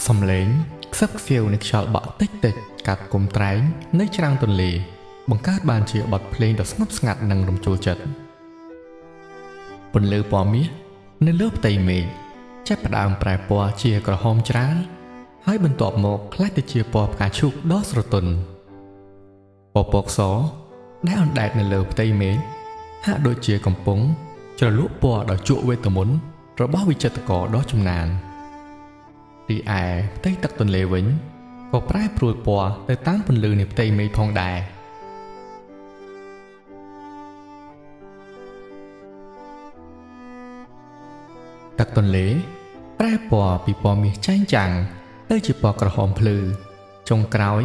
សំឡេងខ្សឹបខ្សៀវនៃខ្យល់បក់តិចតិចកាត់គុំត្រែងនៃច្រាំងទន្លេបង្កើតបានជាបទភ្លេងដ៏ស្ងប់ស្ងាត់និងរំជួលចិត្តពន្លឺពណ៌មាសនៅលើផ្ទៃមេឃចាប់ផ្ដើមប្រែពណ៌ជាក្រហមច្រាលហើយបន្ទាប់មកក្លាយទៅជាពណ៌ផ្កាឈូកដ៏ស្រទន់ពពកសដែលអណ្ដែតនៅលើផ្ទៃមេឃហាក់ដូចជាកំពុងជ្រលក់ពណ៌ដ៏ជក់វេទមន្តរបស់វិចិត្រករដ៏ចំណានទីឯផ្ទៃទឹកទន្លេវិញក៏ប្រែប្រួលពណ៌ទៅតាមពន្លឺនៃផ្ទៃមេឃផងដែរទឹកទន្លេប្រែពណ៌ពីពណ៌មាសចែងចាំងទៅជាពណ៌ក្រហមភ្លឺចុងក្រោយ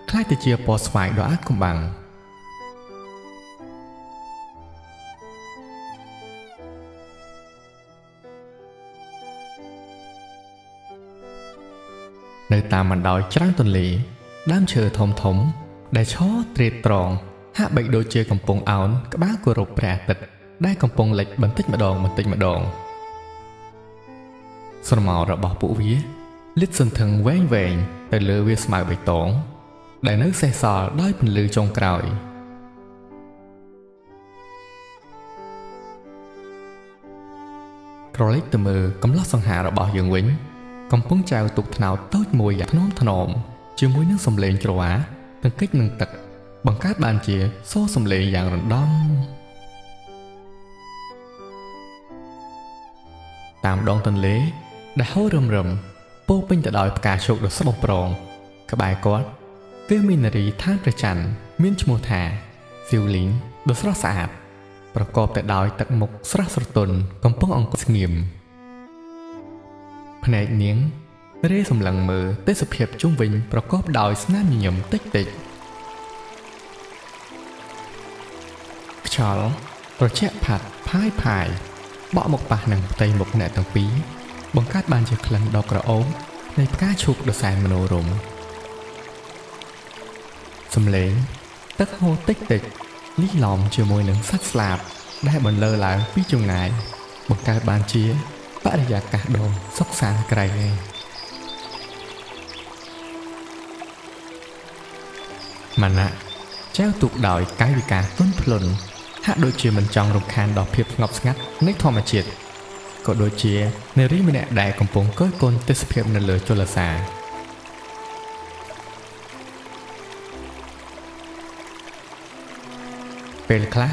ក្លាយទៅជាពណ៌ស្វាយដ៏អាថ៌កំបាំងនៅតាមបណ្ដោយច្រាំងទន្លេដើមឈើធំធំដែលឈរត្រៀតត្រង់ហាក់បីដូចជាកំពុងអោនក្បាលគោរពព្រះអាទិត្យដែលកំពុងលិចបន្តិចម្ដងស្រមោលរបស់ពួកវាលាតសន្ធឹងវែងទៅលើវាស្មៅបៃតងដែលនៅសេសសល់ដោយពន្លឺចុងក្រោយក្រឡេកទៅមើលកំឡោះសង្ហារបស់យើងវិញកំពុងចែវទុកថ្នោតតូចមួយយ៉ាងថ្នមជាមួយនឹងសំឡេងច្រវាទាំងកិច្ចនឹងទឹកបង្កើតបានជាសូរសំឡេងយ៉ាងរណ្ដំតាមដងទន្លេដែលហូររឹមពោពេញទៅដោយផ្កាឈូកដ៏ស្រស់បំព្រងក្បែរគាត់គឺមាននារីឋានព្រះច័ន្ទមានឈ្មោះថាស៊ីវលីងដ៏ស្រស់ស្អាតប្រកបទៅដោយទឹកមុខស្រស់ស្រទន់កំពុងអង្គុយស្ងៀមភ្នែកនាងរេសម្លឹងមើលទេសភាពជុំវិញប្រកបដោយស្នាមញញឹមតិចខ្យល់ត្រជាក់ផាត់ផាយបក់មកប៉ះនឹងផ្ទៃមុខអ្នកទាំងពីរបង្កើតបានជាក្លិនដ៏ក្រអូបនៃផ្កាឈូកដ៏សែនមនោរម្យសំឡេងទឹកហូរតិចលីឡំជាមួយនឹងសត្វស្លាបដែលបន្លឺឡើងពីចម្ងាយបង្កើតបានជាបរិយាកាសដ៏សុខសាន្តក្រៃលែងម៉ាណាចែវទូកដោយកាយវិការទន់ភ្លន់ហាក់ដូចជាមិនចង់រំខានដល់ភាពស្ងប់ស្ងាត់នៃធម្មជាតិក៏ដូចជានារីម្នាក់ដែលកំពុងគយគន់ទេសភាពនៅលើជលសាពេលខ្លះ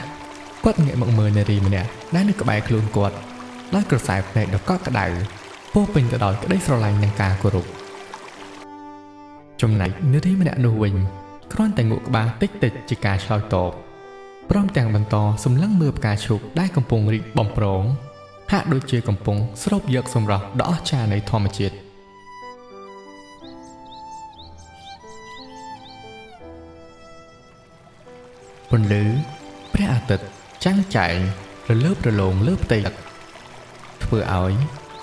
គាត់ងាកមកមើលនារីម្នាក់ដែលនៅក្បែរខ្លួនគាត់ដោយក្រសែភ្នែកដ៏កក់ក្ដៅពោពេញទៅដោយក្តីស្រឡាញ់និងការគោរពចំណែកនារីម្នាក់នោះវិញគ្រាន់តែងក់ក្បាលតិចជាការឆ្លើយតបព្រមទាំងបន្តសម្លឹងមើលផ្កាឈូកដែលកំពុងរីកបំប្រងហាក់ដូចជាកំពុងស្រូបយកសម្រស់ដ៏អស្ចារ្យនៃធម្មជាតិពន្លឺព្រះអាទិត្យចាំងចែងរលើបរលោងលើផ្ទៃទឹកធ្វើឲ្យ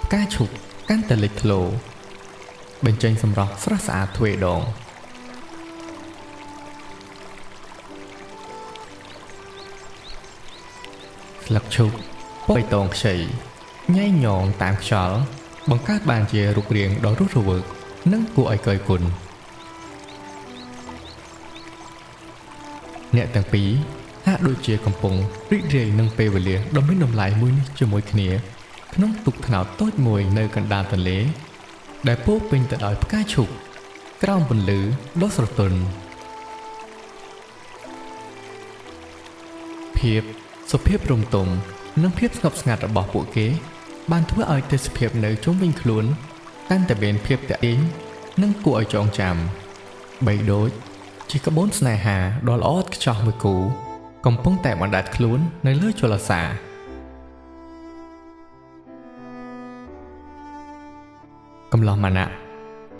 ផ្កាឈូកកាន់តែលេចធ្លោបញ្ចេញសម្រស់ស្រស់ស្អាតទ្វេដងស្លឹកឈូកបៃតងខ្ចីញ៉ៃញងតាមខ្យល់បង្កើតបានជារូបរាងដ៏រស់រវើកនិងគួរឲ្យកយគុណអ្នកទាំងពីរហាក់ដូចជាកំពុងរីករាយនឹងពេលវេលាដ៏មានតម្លៃមួយនេះជាមួយគ្នាក្នុងទូកថ្នោតតូចមួយនៅកណ្ដាលទន្លេដែលពោពេញទៅដោយផ្កាឈូកក្រោមពន្លឺដ៏ស្រទន់សុភាពរំទុំនិងភាពស្ងប់ស្ងាត់របស់ពួកគេបានធ្វើឲ្យទេសភាពនៅជុំវិញខ្លួនកាន់តែមានភាពទាក់ទាញនិងគួរឲ្យចងចាំបីដូចជាក្បូនស្នេហាដ៏ល្អឥតខ្ចោះមួយគូកំពុងតែបណ្ដែតខ្លួននៅលើជលសាកំឡោះម៉ាណា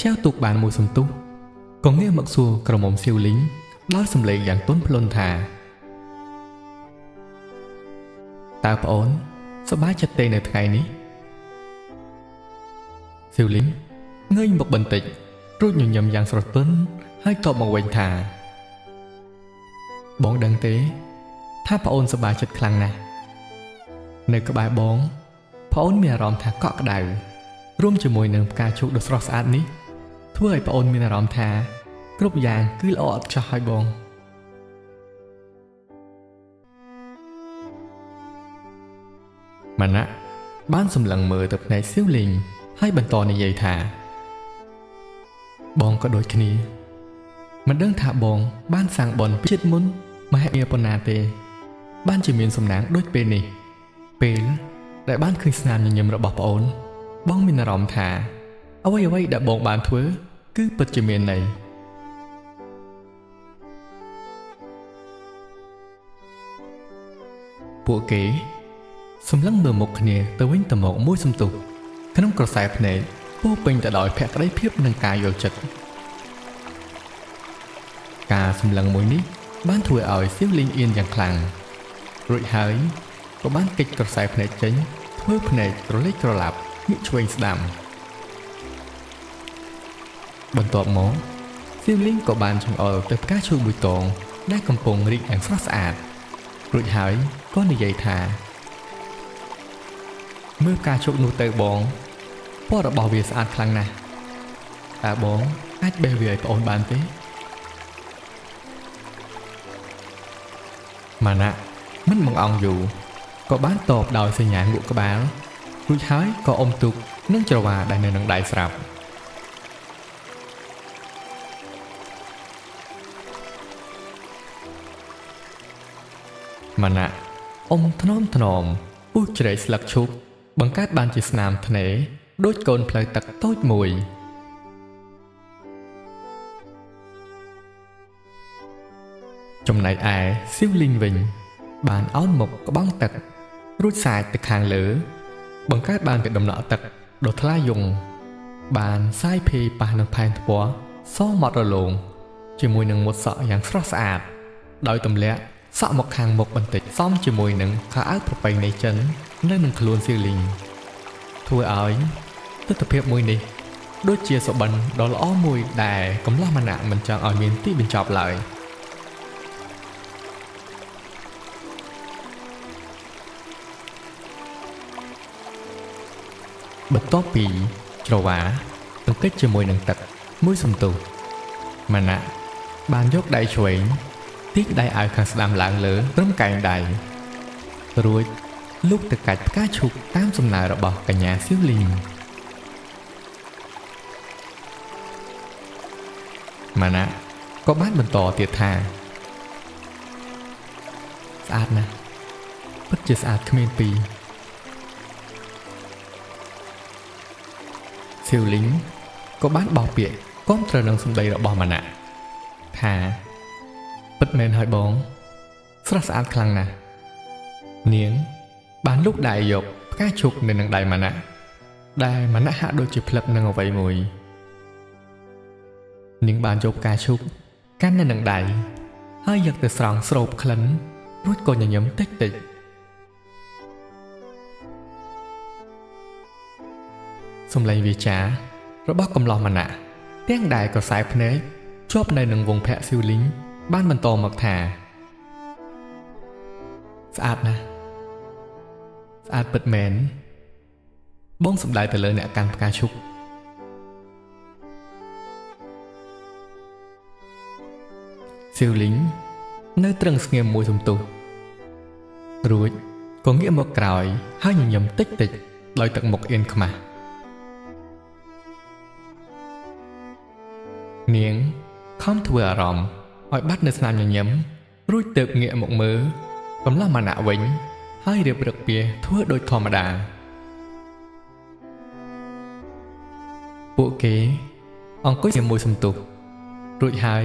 ចែវទូកបានមួយសន្ទុះក៏ងាកមកសួរក្រមុំស៊ីវលីងដោយសំឡេងយ៉ាងទន់ភ្លន់ថាតើប្អូនសប្បាយចិត្តទេនៅថ្ងៃនេះស៊ីវលីងងើយមកបន្តិចរួចញញឹមយ៉ាងស្រទន់ហើយតបមកវិញថាបងដឹងទេថាប្អូនសប្បាយចិត្តខ្លាំងណាស់នៅក្បែរបងប្អូនមានអារម្មណ៍ថាកក់ក្ដៅរួមជាមួយនឹងផ្កាឈូកដ៏ស្រស់ស្អាតនេះ ធ្វើឲ្យប្អូនមានអារម្មណ៍ថាគ្រប់យ៉ាងគឺល្អឥតខ្ចោះហើយបងម៉ាណាក់បានសម្លឹងមើលទៅភ្នែកសៀវលីងហើយបន្តនិយាយថាបងក៏ដូចគ្នាមិនដឹងថាបងបានសាងបុណ្យពីជាតិមុនមហិមាប៉ុណ្ណាទេបានជាមានសំណាងដូចពេលនេះពេលដែលបានឃើញស្នាមញញឹមរបស់ប្អូនបងមានអារម្មណ៍ថាអ្វីដែលបងបានធ្វើគឺពិតជាមានន័យពួកគេសម្លឹងមើលមុខគ្នាទៅវិញទៅមកមួយសន្ទុះក្នុងក្រសែភ្នែកពោពេញទៅដោយភក្ដីភាពនិងការយល់ចិត្តការសម្លឹងមួយនេះបានធ្វើឲ្យសៀវលីងអៀនយ៉ាងខ្លាំងរួចហើយក៏បានគេចក្រសែភ្នែកចេញធ្វើភ្នែកក្រឡេកក្រឡាប់ងាកឆ្វេងស្ដាំបន្ទាប់មកសៀវលីងក៏បានចង្អុលទៅផ្កាឈូកមួយតងដែលកំពុងរីកយ៉ាងស្រស់ស្អាតរួចហើយក៏និយាយថាមើលផ្កាឈូកនោះទៅបងពណ៌របស់វាស្អាតខ្លាំងណាស់តើបងអាចបេះវាឲ្យប្អូនបានទេម៉ាណាក់មិនបង្អង់យូរក៏បានតបដោយសញ្ញាងក់ក្បាលរួចហើយក៏អុំទូកនឹងច្រវាដែលនៅនឹងដៃស្រាប់ម៉ាណាក់អុំថ្នមពុះជ្រែកស្លឹកឈូកបង្កើតបានជាស្នាមធ្នេរដូចកូនផ្លូវទឹកតូចមួយចំណែកឯសៀវលីងវិញបានអោនមុខក្បង់ទឹករួចសាយទៅខាងលើបង្កើតបានជាដំណក់ទឹកដ៏ថ្លាយង់បានសាយភេប៉ះនឹងផែនថ្ពាល់សម៉ត់រលោងជាមួយនឹងមុតសក់យ៉ាងស្រស់ស្អាតដោយទម្លាក់សក់មកខាងមុខបន្តិចសមជាមួយនឹងខោអាវប្រពៃណីចិននៅនឹងខ្លួនសៀវលីងធ្វើឲ្យទស្សនភាពមួយនេះដូចជាសុបិនដ៏ល្អមួយដែលកំឡោះម៉ាណាក់មិនចង់ឲ្យមានទីបញ្ចប់ឡើយបន្ទាប់ពីច្រវាទង្គិចជាមួយនឹងទឹកមួយសន្ទុះម៉ាណាក់បានយកដៃឆ្វេងទាញដៃឲ្យខាងស្ដាំឡើងលើត្រឹមកែងដៃរួចលូកទៅកាច់ផ្កាឈូកតាមសំណើរបស់កញ្ញាសៀវលីងម៉ាណាក់ក៏បានបន្តទៀតថាស្អាតណាស់ពិតជាស្អាតគ្មានពីរសៀវលីងក៏បានបោះពាក្យគាំទ្រនឹងសម្ដីរបស់ម៉ាណាក់ថាពិតមែនហើយបងស្រស់ស្អាតខ្លាំងណាស់នាងបានលូកដៃយកផ្កាឈូកនៅនឹងដៃម៉ាណាក់ដែលម៉ាណាក់ហាក់ដូចជាផ្លឹកនឹងអ្វីមួយនាងបានយកផ្កាឈូកកាន់នៅនឹងដៃហើយយកទៅស្រង់ស្រូបក្លិនរួចក៏ញញឹមតិចសំឡេងវាចារបស់កំឡោះម៉ាណាក់ទាំងដែលក្រសែភ្នែកជាប់នៅនឹងវងភ័ក្រសៀវលីងបានបន្តមកថាស្អាតណាស់ស្អាតពិតមែនបងសម្ដែងទៅលើអ្នកកាន់ផ្កាឈូកសៀវលីងនៅត្រឹងស្ងៀមមួយសន្ទុះរួចក៏ងាកមកក្រោយហើយញញឹមតិចដោយទឹកមុខអៀនខ្មាស់នាងខំធ្វើអារម្មណ៍ឲ្យបាត់នៅស្នាមញញឹមរួចទើបងាកមកមើលកំឡោះម៉ាណាក់វិញហើយរៀបរឹកពីធ្វើដូចធម្មតាពួកគេអង្គុយជាមួយសន្ទុះរួចហើយ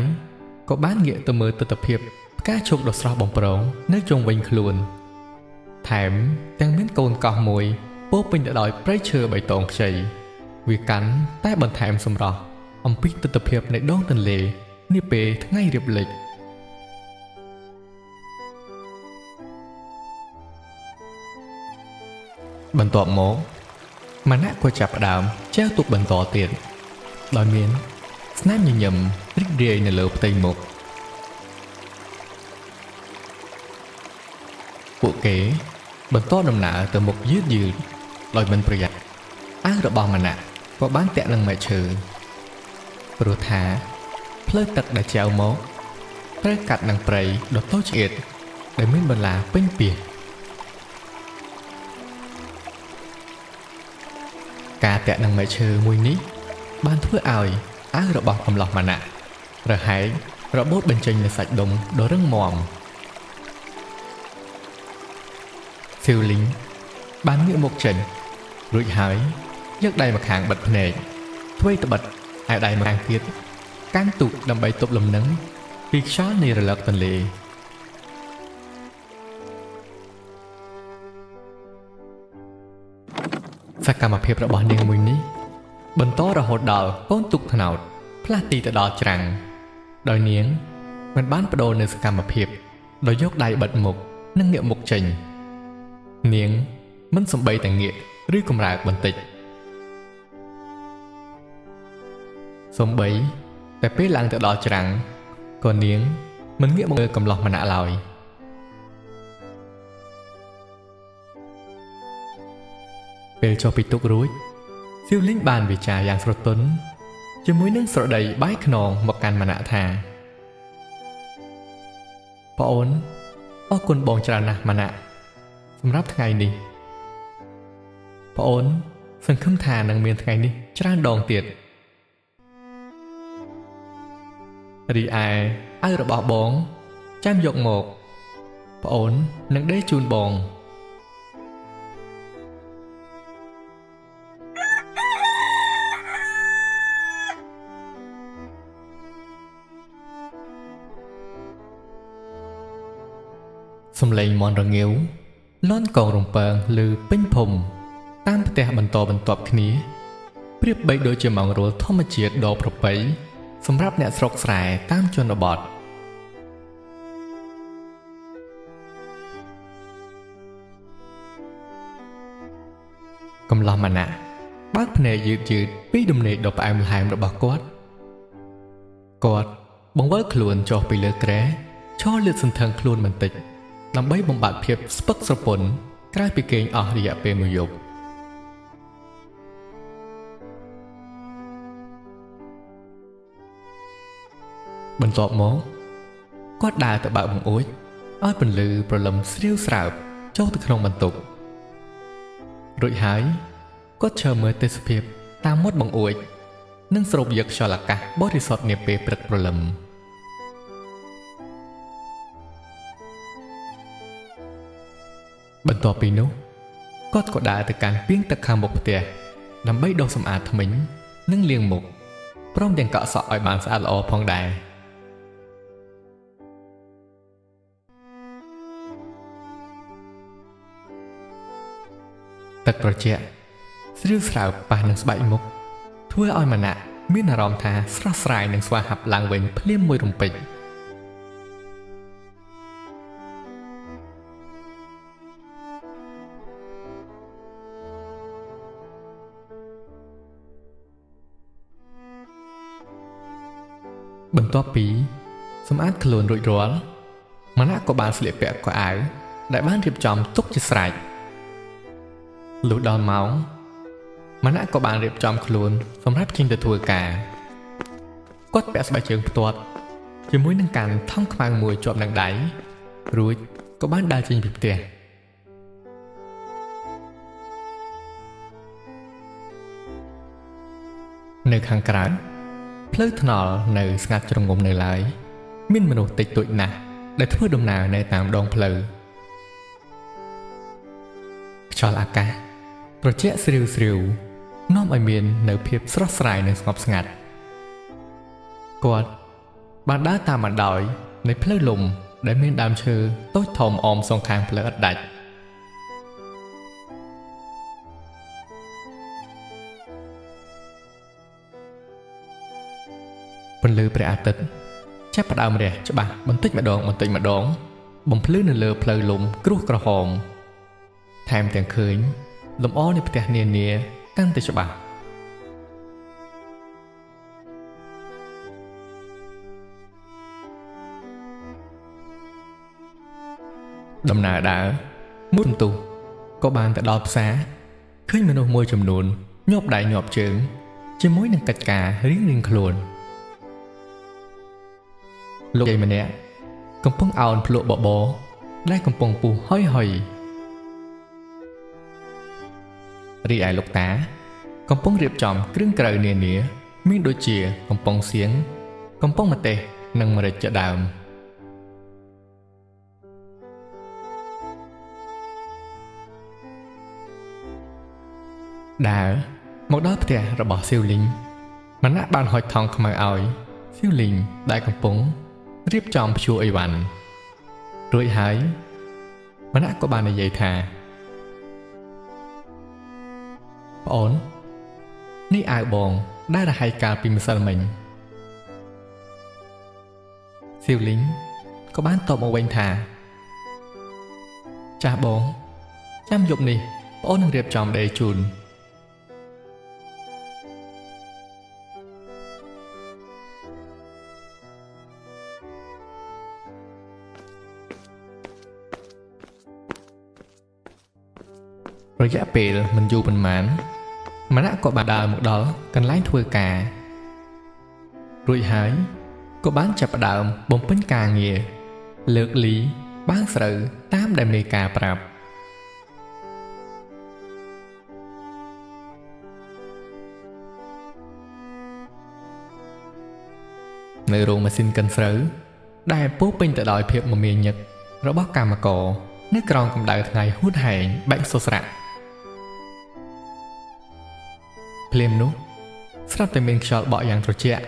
ក៏បានងាកទៅមើលទស្សនភាពផ្កាឈូកដ៏ស្រស់បំព្រងនៅជុំវិញខ្លួនថែមទាំងមានកូនកោះមួយពោពេញទៅដោយព្រៃឈើបៃតងខ្ចីវាកាន់តែបន្ថែមសម្រស់អំពីទស្សនភាពនៃដងទន្លេនាពេលថ្ងៃរៀបលិចបន្ទាប់មកម៉ាណាក់ក៏ចាប់ផ្ដើមចែវទូកបន្តទៀតដោយមានស្នាមញញឹមរីករាយនៅលើផ្ទៃមុខពួកគេបន្តដំណើរទៅមុខយឺតដោយមិនប្រយ័ត្នអាវរបស់ម៉ាណាក់ក៏បានតាក់នឹងមែកឈើ ព្រោះថាផ្លូវទឹកដែលចែវមកត្រូវកាត់នឹងព្រៃដ៏តូចឆ្អៀតដែលមានបន្លាពេញពាសការតាក់នឹងមែកឈើមួយនេះបានធ្វើឲ្យអាវរបស់កំឡោះម៉ាណាក់រហែករបូតបញ្ចេញនូវសាច់ដុំដ៏រឹងមាំស៊ីវលីងបានងាកមកចេញរួចហើយយកដៃម្ខាងបិទភ្នែកធ្វើត្បិតឲ្យដៃម្ខាងទៀតកាន់ទូកដើម្បីទប់លំនឹងពីខ្យល់នៃរលកទន្លេសកម្មភាពរបស់នាងមួយនេះបន្តរហូតដល់កូនទូកថ្នោតផ្លាស់ទីទៅដល់ច្រាំងដោយនាងមិនបានបដូរនៅសកម្មភាពដោយយកដៃបិទមុខនិងងាកមុខចេញនាងមិនសំបីតែងាកឬកម្រើកបន្តិចសំបីតែពេលឡើងទៅដល់ច្រាំងក៏នាងមិនងាកមកមើលកំឡោះម៉ាណាក់ឡើយពេលចុះពីទូករួចស៊ីវលីងបានវិចារយ៉ាងស្រទន់ជាមួយនឹងស្រដីបាយខ្នងមកកាន់ម៉ាណាក់ថាប្អូនអរគុណបងច្រើនណាស់ម៉ាណាក់សម្រាប់ថ្ងៃនេះប្អូនសង្ឃឹមថានឹងមានថ្ងៃនេះច្រើនដងទៀតរីឯអាវរបស់បងចាំយកមកប្អូននឹងដេកជូនបងសំឡេងមន់រងាវលាន់កងរំពើងឮពេញភូមិតាមផ្ទះបន្តបន្ទាប់គ្នាប្រៀបបីដូចជាម៉ោងរលធម្មជាតិដ៏ប្រពៃសម្រាប់អ្នកស្រុកស្រែតាមជនបទកំឡោះម៉ាណាក់បើកភ្នែកយឺតពីដំណេកដ៏ផ្អែមល្ហែមរបស់គាត់បង្វិលខ្លួនចុះពីលើគ្រែឈរលាតសន្ធឹងខ្លួនបន្តិចដើម្បីបំបត្តិភាពស្ពឹកស្រពន់ក្រោយពីគេងអស់រយៈពេលមួយយប់បន្ទាប់មកគាត់ដើរទៅបើកបង្អួចឲ្យពន្លឺព្រលឹមស្រាវស្រើបចូលទៅក្នុងបន្ទប់រួចហើយគាត់ឈរមើលទេសភាពតាមមាត់បង្អួចនិងស្រូបយកខ្យល់អាកាសបរិសុទ្ធនាពេលព្រឹកព្រលឹមបន្ទាប់ពីនោះគាត់ក៏ដើរទៅកាន់ពាងទឹកខាងមុខផ្ទះដើម្បីដុសសម្អាតធ្មេញនិងលាងមុខព្រមទាំងកក់សក់ឲ្យបានស្អាតល្អផងដែរទឹកត្រជាក់ស្រាវស្រើបប៉ះនឹងស្បែកមុខធ្វើឲ្យម៉ាណាក់មានអារម្មណ៍ថាស្រស់ស្រាយនិងស្វាហាប់ឡើងវិញភ្លាមមួយរំពេចបន្ទាប់ពីសម្អាតខ្លួនរួចរាល់ម៉ាណាក់ក៏បានស្លៀកពាក់ខោអាវដែលបានរៀបចំទុកជាស្រេចលុះដល់ម៉ោងម៉ាណាក់ក៏បានរៀបចំខ្លួនសម្រាប់ចេញទៅធ្វើការគាត់ពាក់ស្បែកជើងផ្ទាត់ជាមួយនឹងកាន់ថង់ខ្មៅមួយជាប់នឹងដៃរួចក៏បានដើរចេញពីផ្ទះនៅខាងក្រៅផ្លូវថ្នល់នៅស្ងាត់ជ្រងំនៅឡើយមានមនុស្សតិចតួចណាស់ដែលធ្វើដំណើរនៅតាមដងផ្លូវខ្យល់អាកាសត្រជាក់ស្រាវនាំឲ្យមាននៅភាពស្រស់ស្រាយនិងស្ងប់ស្ងាត់គាត់បានដើរតាមបណ្ដោយនៃផ្លូវលំដែលមានដើមឈើតូចធំអមសងខាងផ្លូវឥតដាច់ពន្លឺព្រះអាទិត្យចាប់ផ្ដើមរះច្បាស់បន្តិចម្ដងបំភ្លឺនៅលើផ្លូវលំគ្រោះក្រហមថែមទាំងឃើញលំអនៃផ្ទះនានាកាន់តែច្បាស់ដំណើរដើរមួយបន្ទុះក៏បានទៅដល់ផ្សារឃើញមនុស្សមួយចំនួនញាប់ដៃញាប់ជើងជាមួយនឹងកិច្ចការរៀងៗខ្លួន លោកយាយម្នាក់កំពុងអោនភ្លក់បបរដែលកំពុងពុះហុយហុយរីឯលោកតាកំពុងរៀបចំគ្រឿងក្រៅនានាមានដូចជាកំប៉ុងសៀងកំប៉ុងម្ទេសនិងម្រេចជាដើមដើរមកដល់ផ្ទះរបស់សៀវលីងម្នាក់បានហុចថង់ខ្មៅឲ្យសៀវលីងដែលកំពុងរៀបចំព្យួរអីវ៉ាន់រួចហើយម្នាក់ក៏បាននិយាយថាប្អូននេះអាវបងដែលរហ័យកាលពីម្សិលមិញសៀវលីងក៏បានតបមកវិញថាចាស់បងចាំយប់នេះប្អូននឹងរៀបចំដេកជូនរយៈពេលមិនយូរប៉ុន្មានម្នាក់ក៏បានដើរមកដល់កន្លែងធ្វើការរួចហើយក៏បានចាប់ផ្ដើមបំពេញការងារលើកលីបាងស្រូវតាមដែលមេការប្រាប់នៅរោងម៉ាស៊ីនកិនស្រូវដែលពោពេញទៅដោយភាពមមាញឹករបស់កម្មករនៅក្រោមកម្ដៅថ្ងៃហួតហែងបែកសូរស្រាក់ភ្លាមនោះស្រាប់តែមានខ្យល់បក់យ៉ាងត្រជាក់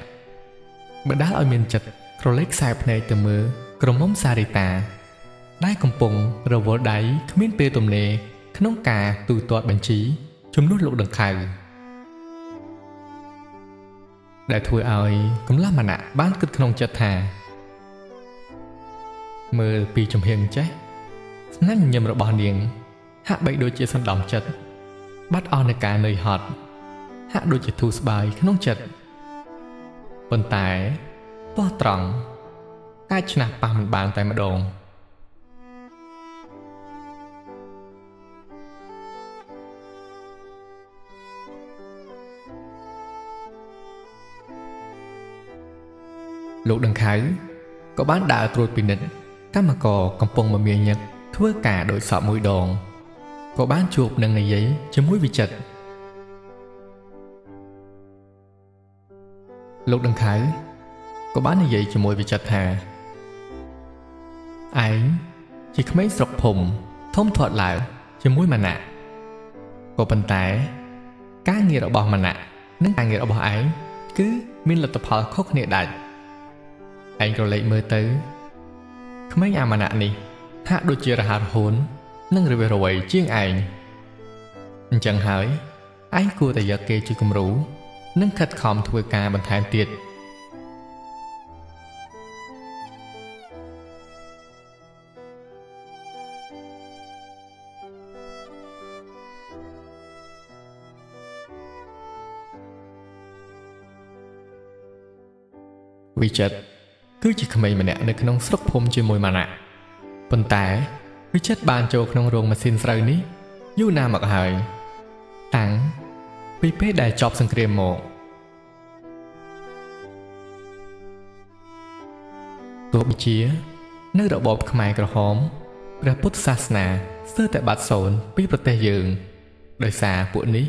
បណ្ដាលឲ្យមានចិត្តក្រឡេកខ្សែភ្នែកទៅមើលក្រមុំសារីតាដែលកំពុងរវល់ដៃគ្មានពេលទំនេរក្នុងការទូទាត់បញ្ជីជំនួសលោកដង្ខៅដែលធ្វើឲ្យកំឡោះម្នាក់បានគិតក្នុងចិត្តថាមើលពីចំហៀងចេះស្នាមញញឹមរបស់នាងហាក់បីដូចជាសណ្ដំចិត្តបាត់អស់នៃការនឿយហត់ហាក់ដូចជាធូរស្បើយក្នុងចិត្តប៉ុន្តែបោះត្រង់អាចឆ្នះប៉ះមិនបានតែម្ដងលោកដង្ខៅក៏បានដើរត្រួតពិនិត្យកម្មករកំពុងមមាញឹកធ្វើការដោយសពមួយដងក៏បានជួបនឹងនិយាយជាមួយវិចិត្រលោកដង្ខៅក៏បាននិយាយជាមួយវិចិត្រថាឯងជាក្មេងស្រុកភូមិធំធាត់ឡើងជាមួយម៉ាណាក់ក៏ប៉ុន្តែការងាររបស់ម៉ាណាក់និងការងាររបស់ឯងគឺមានលទ្ធផលខុសគ្នាដាច់ឯងក៏លេចមើលទៅក្មេងអាម៉ាណាក់នេះហាក់ដូចជារហ័សរហួននិងរវិះរវៃជាងឯងអញ្ចឹងហើយឯងគួរតែយកគេជាគំរូនិងខិតខំធ្វើការបន្ថែមទៀតវិចិត្រគឺជាក្មេងម្នាក់នៅក្នុងស្រុកភូមិជាមួយម៉ាណាក់ប៉ុន្តែវិចិត្របានចូលក្នុងរោងម៉ាស៊ីនស្រូវនេះយូរណាស់មកហើយតាំងពីពេលដែលចប់សង្គ្រាមមកទោះបីជានៅរបបខ្មែរក្រហមព្រះពុទ្ធសាសនាស្ទើរតែបាត់សូន្យពីប្រទេសយើងដោយសារពួកនេះ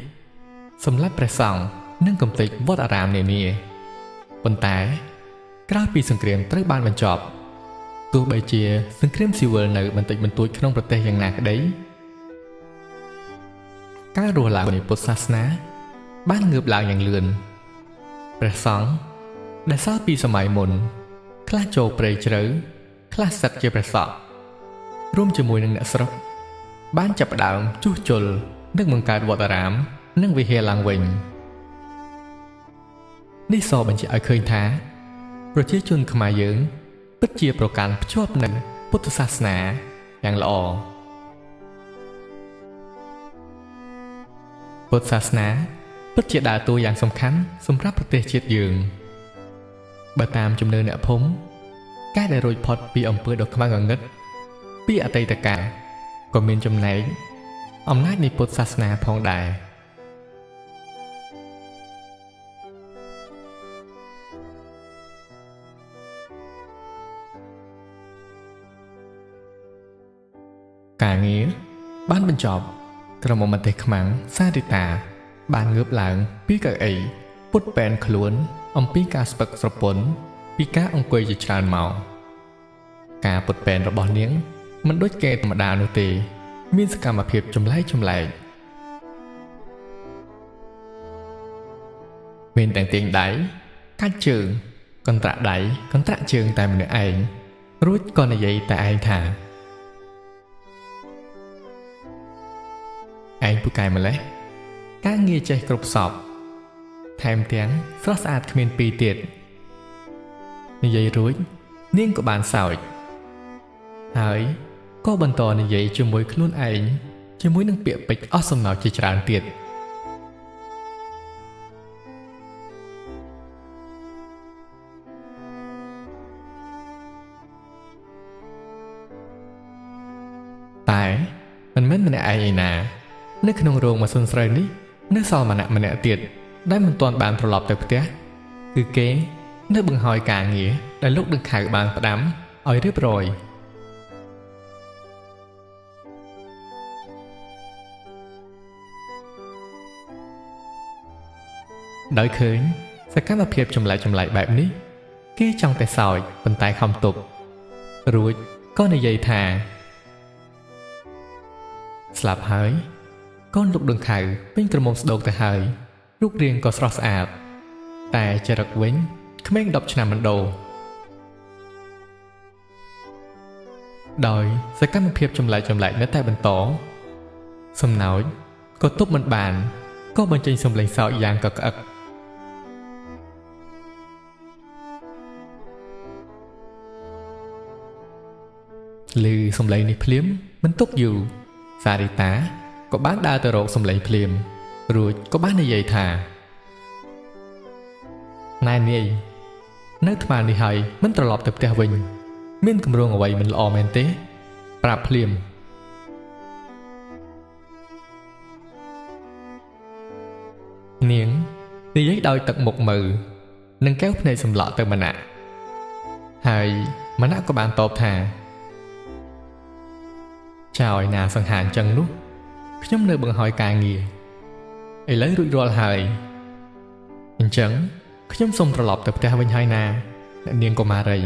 សម្លាប់ព្រះសង្ឃនិងកំទេចវត្តអារាមនានាប៉ុន្តែក្រោយពីសង្គ្រាមត្រូវបានបញ្ចប់ទោះបីជាសង្គ្រាមស៊ីវិលនៅបន្តិចបន្តួចក្នុងប្រទេសយ៉ាងណាក្តីការរស់ឡើងនៃពុទ្ធសាសនាបានងើបឡើងយ៉ាងលឿនព្រះសង្ឃដែលសល់ពីសម័យមុនខ្លះចូលព្រៃជ្រៅខ្លះសិតជាព្រះសង្ឃរួមជាមួយនឹងអ្នកស្រុកបានចាប់ផ្ដើមជួសជុលនិងបង្កើតវត្តអារាមនិងវិហារឡើងវិញនេះសបញ្ជាក់ឲ្យឃើញថាប្រជាជនខ្មែរយើងពិតជាប្រកាន់ភ្ជាប់នឹងពុទ្ធសាសនាយ៉ាងល្អពុទ្ធសាសនាពិតជាដើរតួយ៉ាងសំខាន់សម្រាប់ប្រទេសជាតិយើងបើតាមជំនឿអ្នកភូមិការដែលរួចផុតពីអំពើដ៏ខ្មៅងងឹតពីអតីតកាលក៏មានចំណែកអំណាចនៃពុទ្ធសាសនាផងដែរ ការងារបានបញ្ចប់ក្រុមមន្ត្រីខ្មាំងសារិតាបានងើបឡើងពីកៅអីពុតពេនខ្លួនអំពីការស្ពឹកស្រពន់ពីការអង្គុយជាច្រើនម៉ោងការពុតពេនរបស់នាងមិនដូចគេធម្មតានោះទេមានសកម្មភាពចម្លែកមានទាំងទាញដៃកាច់ជើងកន្ត្រាក់ដៃកន្ត្រាក់ជើងតែម្នាក់ឯងរួចក៏និយាយតែឯងថាឯងពូកែម្លេះការងារចេះគ្រប់សពថែមទាំងស្រស់ស្អាតគ្មានពីរទៀតនិយាយរួចនាងក៏បានសើចហើយក៏បន្តនិយាយជាមួយខ្លួនឯងជាមួយនឹងពាក្យពេចន៍អស់សំណើចជាច្រើនទៀតតែមិនមែនម្នាក់ឯងឯណានៅក្នុងរោងម៉ាស៊ីនស្រូវនេះនៅសល់ម្នាក់ទៀតដែលមិនទាន់បានត្រឡប់ទៅផ្ទះគឺគេនៅបង្ហើយការងារដែលលោកដឹងខៅបានផ្ដាំឲ្យរៀបរយដោយឃើញសកម្មភាពចម្លែកបែបនេះគេចង់តែសើចប៉ុន្តែខំទប់រួចក៏និយាយថាស្លាប់ហើយកូនលោកដឹងខៅពេញក្រមុំស្ដោកទៅហើយរូបរាងក៏ស្រស់ស្អាតតែចរិតវិញក្មេង10ឆ្នាំមិនដូរដោយសកម្មភាពចម្លែកនៅតែបន្តសំណោចក៏ទប់មិនបានក៏បញ្ចេញសំឡេងសើចយ៉ាងកក្អឹកឮសំឡេងនេះភ្លាមមិនទុកយូរសារិតាក៏បានដើរទៅរកសំឡេងភ្លាមរួចក៏បាននិយាយថាណែនាយនៅថ្មនេះហើយមិនត្រឡប់ទៅផ្ទះវិញមានគម្រោងអ្វីមិនល្អមែនទេប្រាប់ភ្លាមនាងនិយាយដោយទឹកមុខមើលនិងកែវភ្នែកសម្លក់ទៅម្នាក់ហើយម្នាក់ក៏បានតបថាចៅឲ្យណាសង្ហាអញ្ចឹងនោះខ្ញុំនៅបង្ហើយការងារឥឡូវរួចរាល់ហើយអញ្ចឹងខ្ញុំសូមត្រឡប់ទៅផ្ទះវិញហើយណាអ្នកនាងកុមារី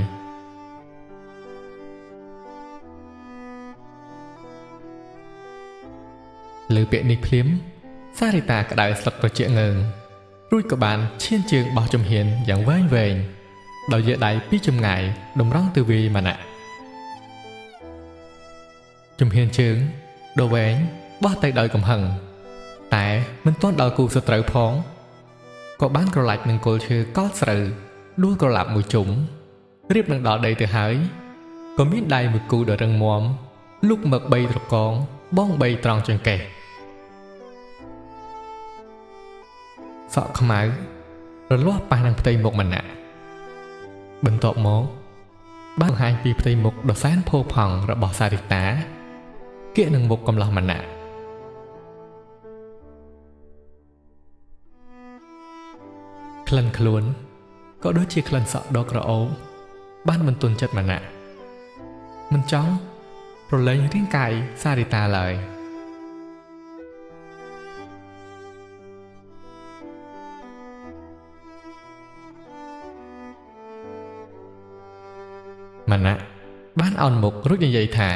លើពាក្យនេះភ្លាមសារិតាក្តៅស្លឹកត្រជាក់ងើងរួចក៏បានឈានជើងបោះជំហានយ៉ាងវែងដោយយកដៃពីចម្ងាយតម្រង់ទៅវាយម្នាក់ជំហានជើងដ៏វែងបោះទៅដោយកំហឹងតែមិនទាន់ដល់គូសត្រូវផងក៏បានក្រឡាច់នឹងគល់ឈើកោតស្រូវដួលក្រឡាប់មួយជុំរៀបនឹងដល់ដីទៅហើយក៏មានដៃមួយគូដ៏រឹងមាំលូកមក3ត្រកងបង3ត្រង់ចង្កេះសក់ខ្មៅរលាស់ប៉ះនឹងផ្ទៃមុខម្នាក់បន្ទាប់មកបានបង្ហាញពីផ្ទៃមុខដ៏សែនផូរផង់របស់សារិតាគៀកនឹងមុខកំឡោះម្នាក់ក្លិនខ្លួនក៏ដូចជាក្លិនសក់ដ៏ក្រអូបបានបន្ទន់ចិត្តម្នាក់មិនចង់ប្រឡែងរាងកាយសារិតាឡើយម្នាក់បានអោនមុខរួចនិយាយថា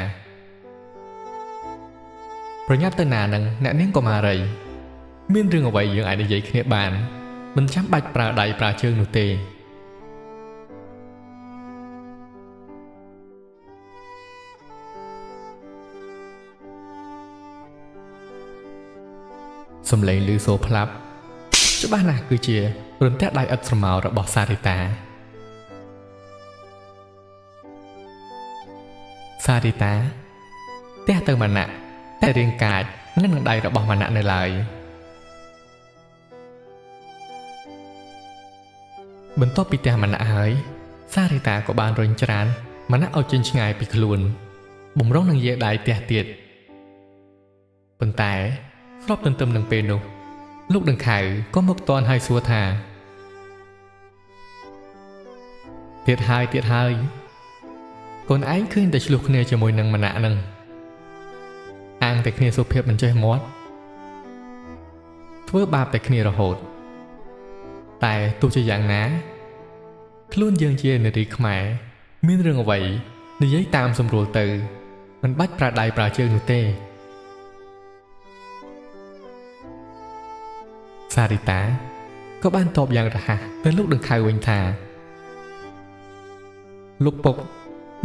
ប្រញាប់ទៅណានឹងអ្នកនាងកុមារីមានរឿងអ្វីយើងអាចនិយាយគ្នាបានមិនចាំបាច់ប្រើដៃប្រើជើងនោះទេសំឡេងឮសូរផ្លាប់ច្បាស់ណាស់គឺជារន្ទះដៃឥតស្រមោលរបស់សារិតាទះទៅម្នាក់តែរាងកាចនៅនឹងដៃរបស់ម្នាក់នៅឡើយបន្ទាប់ពីទះម្នាក់ហើយសារិតាក៏បានរុញច្រានម្នាក់ឲ្យចេញឆ្ងាយពីខ្លួនបំរុងនឹងយាដៃទះទៀតប៉ុន្តែស្របទន្ទឹមនឹងពេលនោះលោកដង្ខៅក៏មកតន់ហើយសួរថាទៀតហើយកូនឯងឃើញតែឆ្លោះគ្នាជាមួយនឹងម្នាក់នឹង ងតែគ្នាសុភាពមិនចេះមាត់ធ្វើបាបតែគ្នារហូតតែទោះជាយ៉ាងណាខ្លួនយើងជានារីខ្មែរមានរឿងអ្វីនិយាយតាមសម្រួលទៅមិនបាច់ប្រើដៃប្រើជើងនោះទេសារីតាក៏បានតបយ៉ាងរហ័សទៅលោកដង្ខៅវិញថាលោកពុក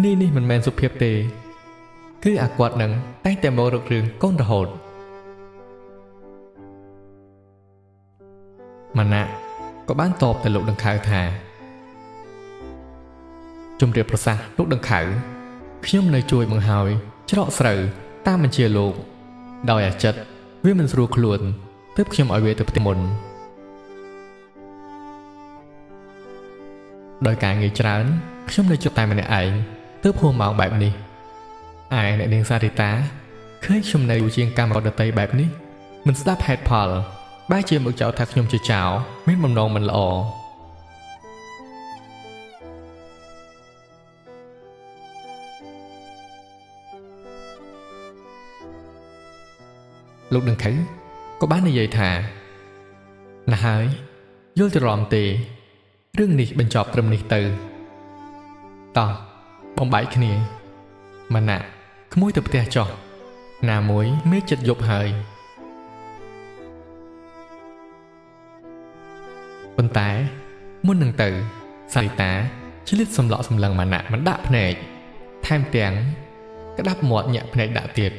នេះមិនមែនសុភាពទេគឺអាគាត់នឹងតែងតែមករករឿងកូនរហូតម៉ាណាក៏បានតបទៅលោកដង្ខៅថាជំរាបប្រសាសន៍លោកដង្ខៅខ្ញុំនៅជួយបង្ហើយច្រកស្រូវតាមបញ្ជាលោកដោយអាចិតវាមិនស្រួលខ្លួនទើបខ្ញុំឲ្យវាទៅផ្ទះមុនដោយការងារច្រើនខ្ញុំនៅជិតតែម្នាក់ឯងទើបហួសម៉ោងបែបនេះឯអ្នកនាងសារីតាឃើញខ្ញុំនៅជាងកម្មរដ្ឋតីបែបនេះមិនស្ដាប់ហេតុផលបែរជាមកចោទថាខ្ញុំជាចោរមានបំណងមិនល្អលោកដង្ខៅក៏បាននិយាយថាណាស់ហើយយល់ច្រឡំទេរឿងនេះបញ្ចប់ត្រឹមនេះទៅតោះបំបែកគ្នាម៉ាណាក្មួយទៅផ្ទះចុះណាមួយមេចិត្តយប់ហើយប៉ុន្តែមុននឹងទៅសារីតាឆ្លៀតសម្លក់សម្លឹងម៉ាណាមិនដាក់ភ្នែកថែមទាំងក្តាប់មាត់ញាក់ភ្នែកដាក់ទៀត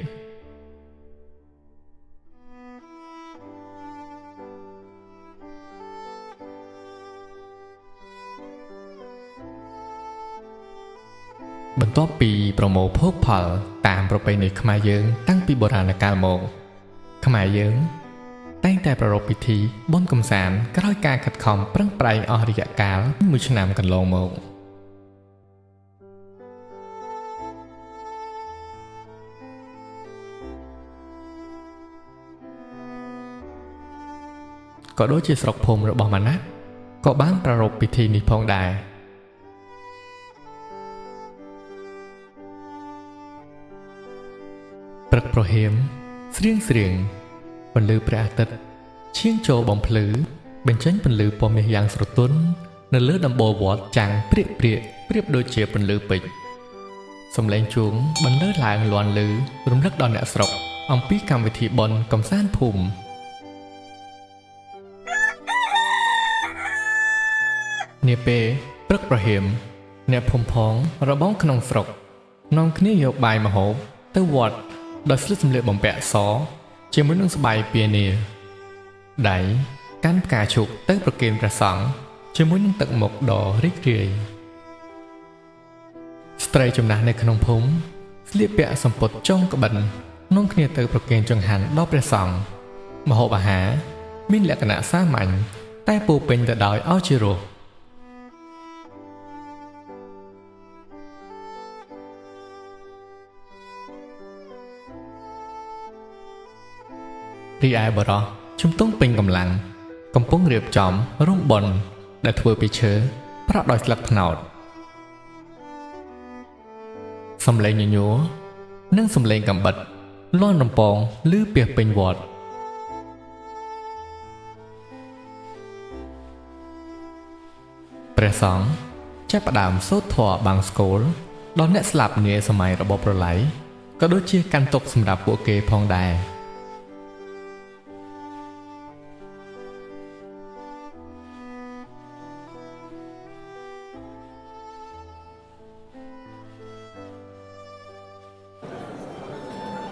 បន្ទាប់ពីប្រមូលភោគផលតាមប្រពៃណីខ្មែរយើងតាំងពីបុរាណកាលមកខ្មែរយើងតែងតែប្រារព្ធពិធីបុណ្យកំសាន្តក្រោយការខិតខំប្រឹងប្រែងអស់រយៈកាល1ឆ្នាំកន្លងមកក៏ដូចជាស្រុកភូមិរបស់ម៉ាណាក៏បានប្រារព្ធពិធីនេះផងដែរព្រឹកប្រហៀមស្រៀងពន្លឺព្រះអាទិត្យឈៀងចូលបំភ្លឺបញ្ចេញពន្លឺពណ៌មាសយ៉ាងស្រទន់នៅលើដំបូលវត្តចាំងព្រាកប្រៀបដូចជាពន្លឺពេជ្រសំឡេងជួងបន្លឺឡើងលាន់ឮរំលឹកដល់អ្នកស្រុកអំពីកម្មវិធីបុណ្យកំសាន្តភូមិនាពេលព្រឹកប្រហៀមអ្នកភូមិផងរបងក្នុងស្រុកនាំគ្នាយកបាយម្ហូបទៅវត្តដោយស្លៀកសម្លៀកបំពាក់សជាមួយនឹងស្បៃពានាដៃកាន់ផ្កាឈូកទៅប្រគេនព្រះសង្ឃជាមួយនឹងទឹកមុខដ៏រីករាយស្ត្រីចំណាស់នៅក្នុងភូមិស្លៀកពាក់សំពត់ចុងក្បិននាំគ្នាទៅប្រគេនចង្ហាន់ដល់ព្រះសង្ឃម្ហូបអាហារមានលក្ខណៈសាមញ្ញតែពោពេញទៅដោយឱជារសរីឯបរោះជំទង់ពេញកម្លាំងកំពុងរៀបចំរោងបុណ្យដែលធ្វើពីឈើប្រក់ដោយស្លឹកត្នោតសំឡេងញញួរនិងសំឡេងកំបិតលាន់រំពងឮពាសពេញវត្តព្រះសង្ឃចាប់ផ្ដើមសូត្រធម៌បង្សកូលដល់អ្នកស្លាប់នាសម័យរបបប្រល័យក៏ដូចជាកាន់ទុកសម្រាប់ពួកគេផងដែរ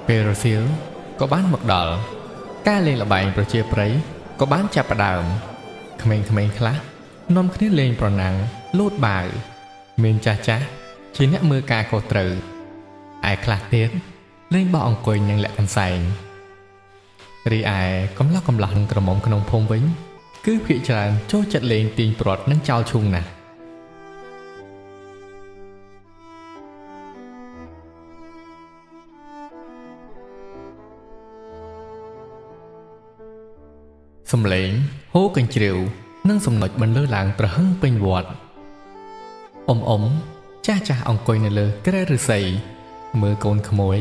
ពេលរសៀលក៏បានមកដល់ការលេងល្បែងប្រជាប្រិយក៏បានចាប់ផ្ដើមក្មេងៗខ្លះនាំគ្នាលេងប្រណាំងលោតបាវមានចាស់ជាអ្នកមើលការខុសត្រូវឯខ្លះទៀតលេងបោះអង្គុយនឹងលាក់កន្សែងរីឯកំឡោះនឹងក្រមុំក្នុងភូមិវិញគឺភាគច្រើនចូលចិត្តលេងទាញព្រាត់និងចោលឈូងណាស់សំឡេងហូរកញ្ជ្រៀវនិងសំណុចបន្លឺឡើងប្រហឹងពេញវត្តចាស់អង្គុយនៅលើគ្រែឫស្សីមើលកូនក្មួយ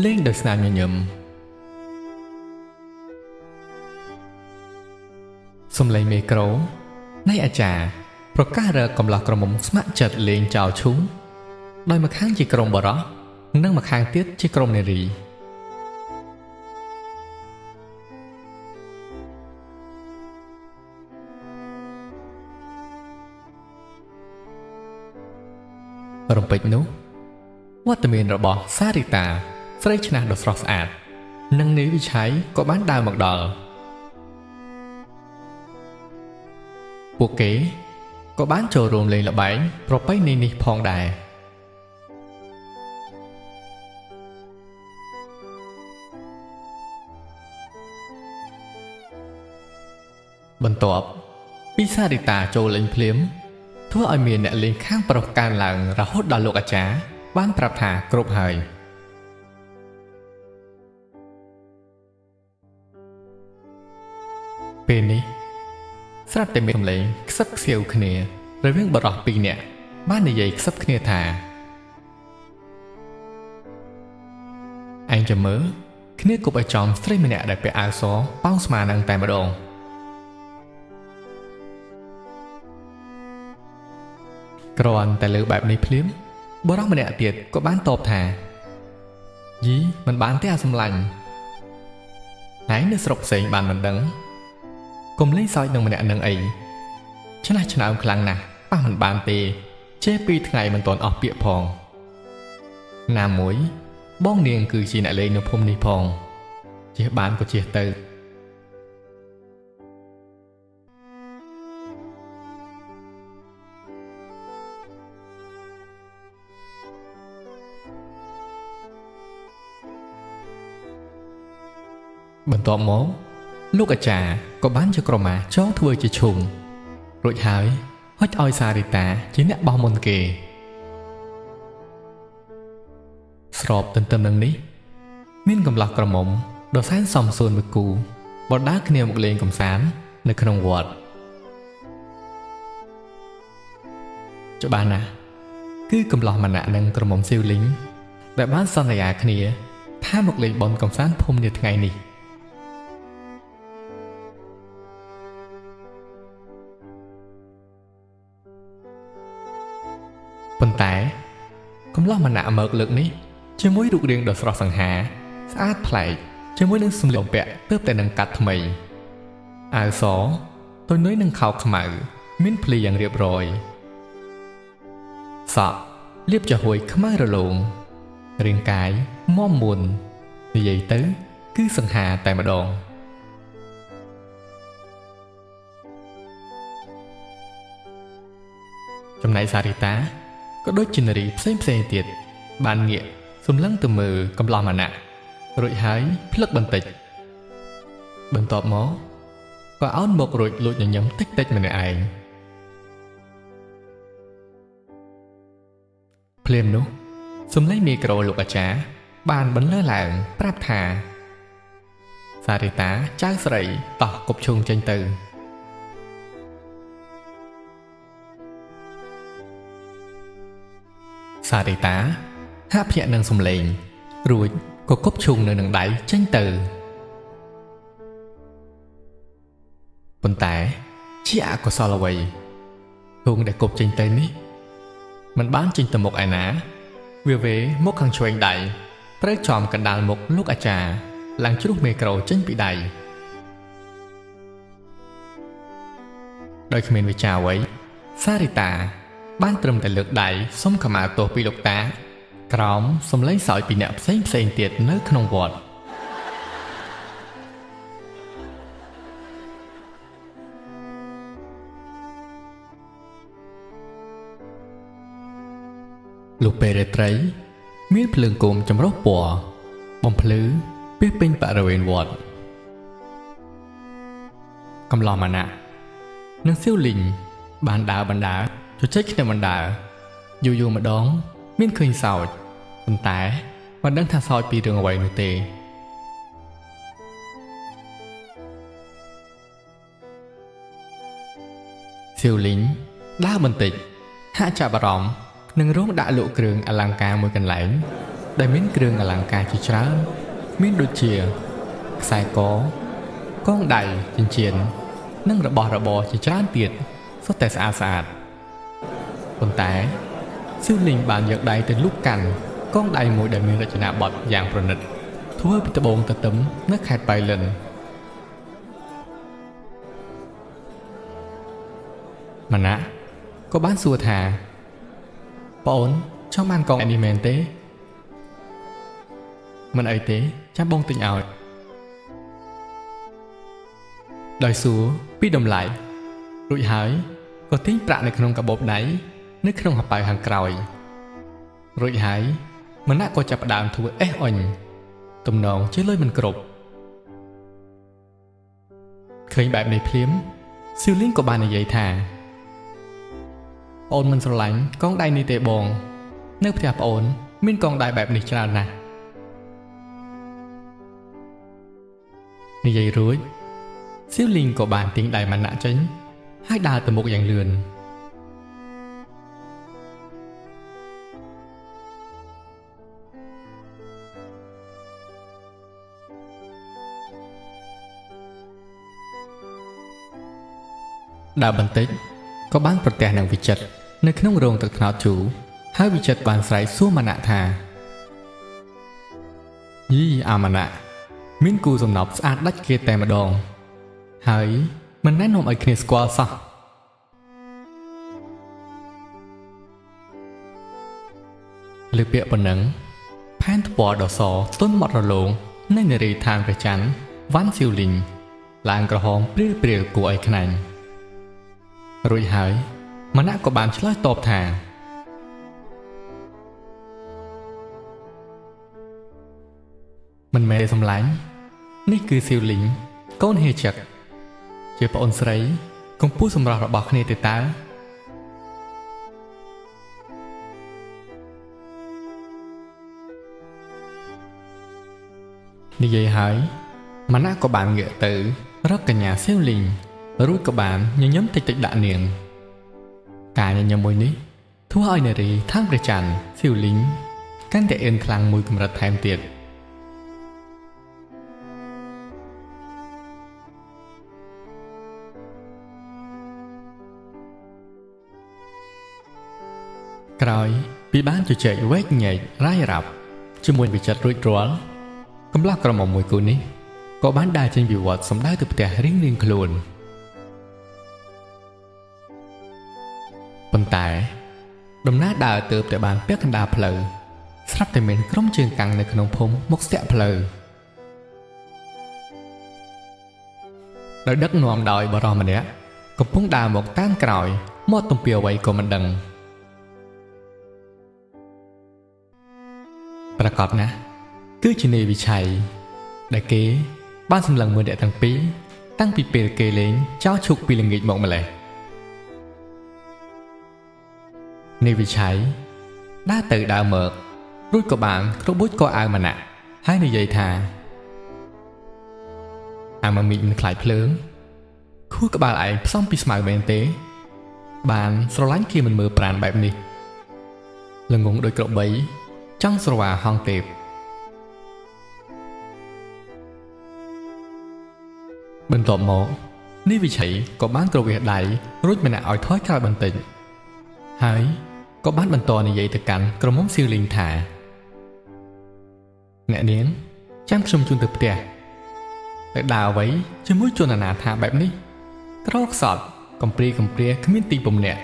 លេងដោយស្នាមញញឹម សំឡេងមេក្រូនៃអាចារ្យប្រកាសរកកំឡោះក្រមុំស្ម័គ្រចិត្តលេងចោលឈូងដោយម្ខាងជាក្រុមបរោះនិងម្ខាងទៀតជាក្រុមនារីរំពេចនោះវត្តមានរបស់សារីតាស្រីឆ្នះដ៏ស្រស់ស្អាតនិងនាយវិឆ័យក៏បានដើរមកដល់ពួកគេក៏បានចូលរួមលេងល្បែងប្រពៃណីនេះផងដែរបន្ទាប់ពីសារីតាចូលលេងភ្លាមធ្វើឲ្យមានអ្នកលេងខាងប្រុសកើនឡើងរហូតដល់លោកអាចារ្យបានប្រាប់ថាគ្រប់ហើយពេលនេះស្រាប់តែមានសំឡេងខ្សឹបខ្សៀវគ្នារវាងបរិសុទ្ធពីរនាក់បាននិយាយខ្សឹបគ្នាថាឯងចាំមើលគ្នាគប់ឲ្យចំស្រីម្នាក់ដែលពាក់អាវសប៉ោងស្មានឹងតែម្ដងគ្រាន់តែលើបែបនេះភ្លាមបរិសុទ្ធម្នាក់ទៀតក៏បានតបថាយីមិនបានទេអាសម្លាញ់ឯងនៅស្រុកផ្សេងបានមិនដឹងកុំលេងសើចនឹងម្នាក់នឹងអីឆ្នះឆ្នើមខ្លាំងណាស់ប៉ះមិនបានទេជេរ2ថ្ងៃមិនទាន់អស់ពាក្យផងណាមួយបងនាងគឺជាអ្នកលេងនៅភូមិនេះផងជិះបានក៏ជិះទៅបន្ទាប់មកលោកអាចារ្យក៏បានជាក្រមាចងធ្វើជាឈុំរួចហើយហុចឲ្យសារីតាជាអ្នកបោះមុនគេស្របទន្ទឹមនឹងនេះមានកំឡោះក្រមុំដ៏សែនសមសួនមួយគូបដើរគ្នាមកលេងកម្សាន្តនៅក្នុងវត្តច្បាស់ណាស់គឺកំឡោះម៉ាណាក់និងក្រមុំសៀវលីងដែលបានសន្យាគ្នាថាមកលេងបន់កម្សាន្តភូមិនាថ្ងៃនេះប៉ុន្តែកំឡោះម៉ាណាក់មើកលើកនេះជាមួយរូបរាងដ៏ស្រស់សង្ហាស្អាតប្លែកជាមួយនឹងសម្លៀកបំពាក់ទើបតែនឹងកាត់ថ្មីអាវសទៅនុយនឹងខោខ្មៅមានភ្លីយ៉ាងរៀបរយសក់លាបចាហួយខ្មៅរលោងរាងកាយមាំមួននិយាយទៅគឺសង្ហាតែម្ដងចំណែកសារីតាក៏ដូចជានារីផ្សេងទៀតបានងាកសម្លឹងទៅមើលកំឡោះម៉ាណាក់រួចហើយភ្លឹកបន្តិចបន្ទាប់មកក៏អោនមុខរួចលួចញញឹមតិចម្នាក់ឯងភ្លាមនោះសំឡេងមីក្រូលោកអាចារ្យបានបន្លឺឡើងប្រាប់ថាសារីតាចៅស្រីតោះគប់ឈូងចេញទៅសារីតាហាក់ភ្ញាក់នឹងសំឡេងរួចក៏គប់ឈូងនៅនឹងដៃចេញទៅប៉ុន្តែជាអកុសលអ្វីឈូងដែលគប់ចេញទៅនេះមិនបានចេញទៅមុខឯណាវាវេមកខាងឆ្វេងដៃត្រូវចំកណ្ដាលមុខលោកអាចារ្យឡើងជ្រុះមេក្រូចេញពីដៃដោយគ្មានវិចារអ្វីសារីតាបានត្រឹមតែលើកដៃសុំខមាទោសពីលោកតាក្រោមសំឡេងសើចពីអ្នកផ្សេងទៀតនៅក្នុងវត្តលុះពេលរាត្រីមានភ្លើងគោមចម្រុះពណ៌បំភ្លឺពាសពេញបរិវេណវត្តកំឡោះម៉ាណាក់និងសៀវលីងបានដើរបណ្ដើរជជែកគ្នាបណ្ដើរយូរម្ដងមានឃើញសោចប៉ុន្តែមិនដឹងថាសោចពីរឿងអ្វីនោះទេសៀវលីងដើរបន្តិចហាក់ចាប់អារម្មណ៍នឹងរងដាក់លក់គ្រឿងអលង្ការមួយកន្លែងដែលមានគ្រឿងអលង្ការជាច្រើនមានដូចជាខ្សែកកងដៃចិញ្ចៀន និងរបស់របរជាច្រើនទៀតសុទ្ធតែស្អាតប៉ុន្តែសៀវលីងបានយកដៃទៅលូកកាន់កងដៃមួយដែលមានរចនាបថយ៉ាងប្រណិតធ្វើពីត្បូងទទឹមនៅខេត្តបៃលិនម៉ាណាក៏បានសួរថាបងអូនចង់បានកងនេះមែនទេមិនអីទេចាំបងទិញឲ្យដោយសួរពីតម្លៃរួចហើយក៏ទិញប្រាក់នៅក្នុងកាបូបដៃនៅក្នុងហប៉ៅខាងក្រោយរួចហើយម៉ាណាក៏ចាប់ផ្ដើមធ្វើអេះអុញទំនងជាលុយមិនគ្រប់ឃើញបែបនេះភ្លាមសៀវលីងក៏បាននិយាយថាប្អូនមិនស្រឡាញ់កងដៃនេះទេបងនៅផ្ទះប្អូនមានកងដៃបែបនេះច្រើនណាស់និយាយរួចសៀវលីងក៏បានទាញដៃម៉ាណាចេញហើយដើរទៅមុខយ៉ាងលឿនដើរបន្តិចក៏បានប្រទះនឹងវិចិត្រនៅក្នុងរោងទឹកត្នោតជូរហើយវិចិត្របានស្រែកសួរម៉ាណាថាយីអាម៉ាណាមានគូសំណប់ស្អាតដាច់គេតែម្ដងហើយមិនណែនាំឲ្យគ្នាស្គាល់សោះលើពាក្យប៉ុណ្ណឹងផែនថ្ពាល់ដ៏សស្ទន់មាត់រលោងនៃនារីឋានព្រះច័ន្ទវ៉ាន់សៀវលីងឡើងក្រហមព្រាលគួរឲ្យខ្នាញ់រួចហើយម៉ាណាក៏បានឆ្លើយតបថាមិនមែនសម្លាញ់នេះគឺសៀវលីងកូនហេចឹកជាប្អូនស្រីកំពូលសម្រស់របស់គ្នាទេតើនិយាយហើយម៉ាណាក៏បានងាកទៅរកកញ្ញាសៀវលីងរួចក៏បានញញឹមតិចដាក់នាងការញញឹមមួយនេះធ្វើឲ្យនារីឋានព្រះច័ន្ទសៀវលីងកាន់តែអឿនខ្លាំងមួយកម្រិតថែមទៀតក្រោយពីបានជជែកវែកញែករាយរាប់ជាមួយវិចិត្ររួចរាល់កំឡោះក្រមុំមួយគូនេះក៏បានដើរចេញពីវត្តសម្ដៅទៅផ្ទះរៀងខ្លួនប៉ុន្តែដំណើរដើរទើបតែបានពាក់កណ្ដាលផ្លូវស្រាប់តែមានក្រុមជើងកាំងនៅក្នុងភូមិមកស្ទាក់ផ្លូវដោយដឹកនាំដោយបរិសម្នាក់កំពុងដើរមកតាមក្រោយមកទំពាអ្វីក៏មិនដឹងប្រកបណាស់គឺជានេវិឆ័យដែលគេបានសម្លឹងមើលអ្នកទាំងពីរតាំងពីពេលគេលេងចោលឈុកពីល្ងាចមកម្លេះនេវិឆ័យដើរទៅដើរមករួចក៏បានក្របួចកអាវម៉ាណាហើយនិយាយថាអាម៉ាមីមិនខ្លាចភ្លើងខួរក្បាលឯងផ្សំពីស្មៅមែនទេបានស្រឡាញ់គេមិនមើលប្រានបែបនេះល្ងងដោយក្របីចង់ស្រវាហងទេពបន្ទាប់មកនេះវិឆ័យក៏បានក្រវាសដៃរួចម្នាក់ឲ្យថយក្រោយបន្តិចហើយក៏បានបន្តនិយាយទៅកាន់ក្រមុំសៀវលីងថាអ្នកនាងចាំខ្ញុំជូនទៅផ្ទះតែដើរអ្វីជាមួយជនអនាថាបែបនេះក្រខ្សត់កំព្រាគ្មានទីពំនាក់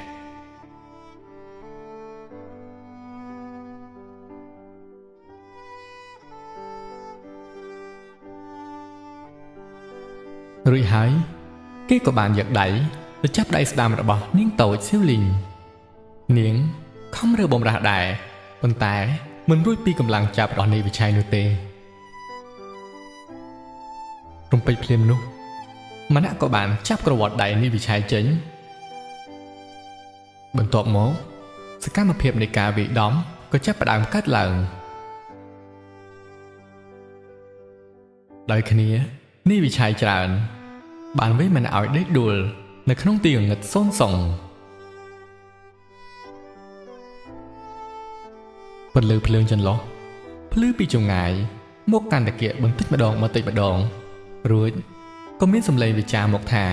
រួចហើយគេក៏បានយកដៃទៅចាប់ដៃស្ដាំរបស់នាងតូចសៀវលីងនាងខំរើបំរាស់ដែរប៉ុន្តែមិនរួចពីកម្លាំងចាប់របស់នាយវិឆ័យនោះទេរំពេចភ្លាមនោះម៉ាណាក៏បានចាប់ក្រវាត់ដៃនាយវិឆ័យចេញបន្ទាប់មកសកម្មភាពនៃការវាយដំក៏ចាប់ផ្ដើមកើតឡើងដោយគ្នានាយវិឆ័យច្រើនបានវាយម៉ាណាឲ្យដេកដួលនៅក្នុងទីងងឹតសូនសុងពន្លឺភ្លើងចន្លោះភ្លឺពីចម្ងាយមកកាន់តាគៀកបន្តិចម្ដងរួចក៏មានសម្លេងវិចារមកថា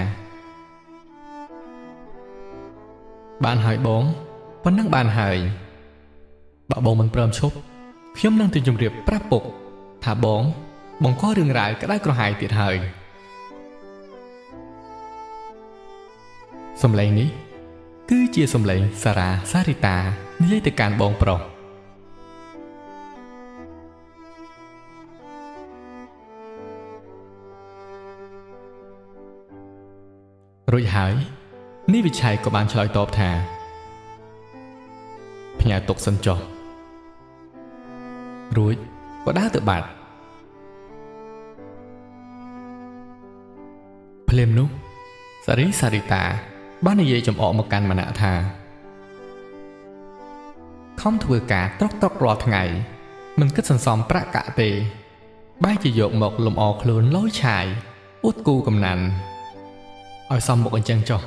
បានហើយបងប៉ុណ្ណឹងបានហើយបើបងមិនព្រមឈប់ខ្ញុំនឹងទៅជម្រាបប្រាប់ពុកថាបងបង្ករឿងរ៉ាវក្តៅក្រហាយទៀតហើយសំឡេងនេះគឺជាសំឡេងសារ៉ាសារីតានិយាយទៅកាន់បងប្រុសរួចហើយនេះវិឆ័យក៏បានឆ្លើយតបថាផ្ញើទុកសិនចុះរួចក៏ដើរទៅបាត់ភ្លាមនោះសារីតាបាននិយាយចំអកមកកាន់មណៈថាខំធ្វើការត្រករាល់ថ្ងៃមិនគិតសន្សំប្រាក់កាក់ទេបែរជាយកមកលំអខ្លួនលយឆាយអួតគូកំណាន់ឲ្យសមមុខអញ្ចឹងចុះ